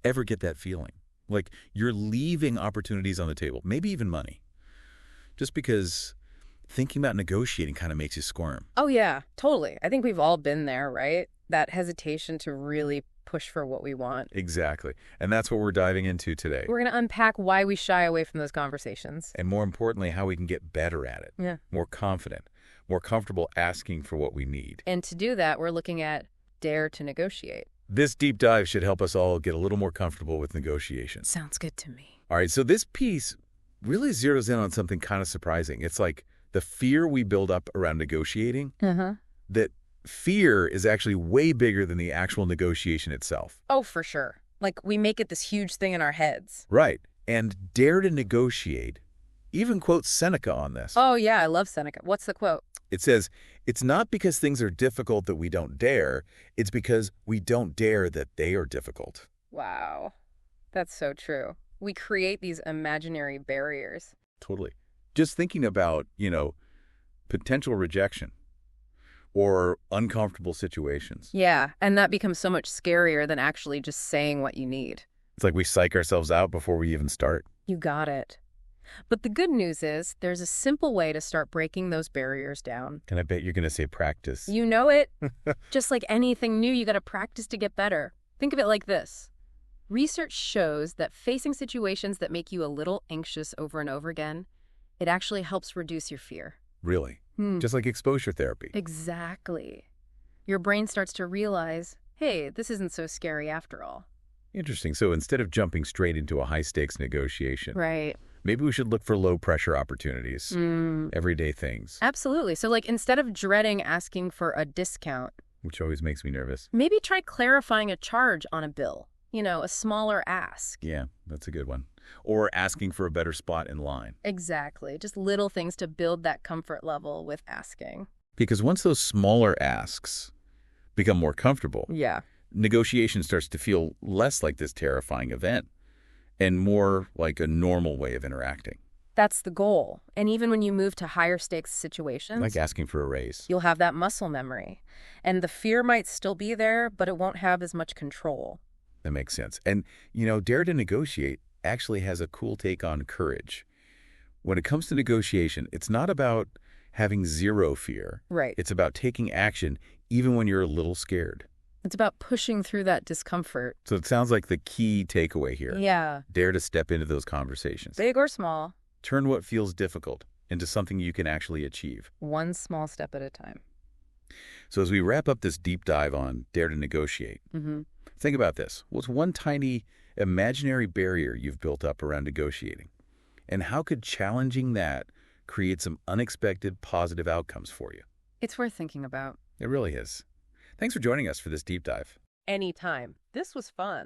ever get that feeling? Like you're leaving opportunities on the table, maybe even money, just because thinking about negotiating kind of makes you squirm. Oh, yeah, totally. I think we've all been there, right? That hesitation to really push for what we want. Exactly. And that's what we're diving into today. We're going to unpack why we shy away from those conversations. And more importantly, how we can get better at it. Yeah. More confident, more comfortable asking for what we need. And to do that, we're looking at dare to negotiate. This deep dive should help us all get a little more comfortable with negotiations. Sounds good to me. All right, so this piece really zeroes in on something kind of surprising. It's like the fear we build up around negotiating, that fear is actually way bigger than the actual negotiation itself. Oh, for sure. Like, we make it this huge thing in our heads. Right. And dare to negotiate even quotes Seneca on this. Oh, yeah, I love Seneca. What's the quote? It says, "It's not because things are difficult that we don't dare. It's because we don't dare that they are difficult." Wow. That's so true. We create these imaginary barriers. Totally. Just thinking about, potential rejection or uncomfortable situations. Yeah, and that becomes so much scarier than actually just saying what you need. It's like we psych ourselves out before we even start. You got it. But the good news is there's a simple way to start breaking those barriers down. And I bet you're going to say practice. You know it. Just like anything new, you got to practice to get better. Think of it like this. Research shows that facing situations that make you a little anxious over and over again, it actually helps reduce your fear. Really? Just like exposure therapy. Exactly. Your brain starts to realize, hey, this isn't so scary after all. Interesting. So instead of jumping straight into a high-stakes negotiation, Right. maybe we should look for low-pressure opportunities, everyday things, Absolutely. So, like, instead of dreading asking for a discount, which always makes me nervous. maybe try clarifying a charge on a bill. A smaller ask. Yeah, that's a good one. Or asking for a better spot in line. Exactly. Just little things to build that comfort level with asking. Because once those smaller asks become more comfortable, Yeah. negotiation starts to feel less like this terrifying event and more like a normal way of interacting. That's the goal. And even when you move to higher stakes situations, Like asking for a raise. you'll have that muscle memory. And the fear might still be there, but it won't have as much control. That makes sense. And, Dare to Negotiate actually has a cool take on courage. When it comes to negotiation, it's not about having zero fear. Right. It's about taking action even when you're a little scared. It's about pushing through that discomfort. So it sounds like the key takeaway here. Yeah. Dare to step into those conversations. Big or small, Turn what feels difficult into something you can actually achieve. one small step at a time. So as we wrap up this deep dive on Dare to Negotiate, think about this. What's one tiny imaginary barrier you've built up around negotiating? And how could challenging that create some unexpected positive outcomes for you? It's worth thinking about. It really is. Thanks for joining us for this deep dive. Anytime. This was fun.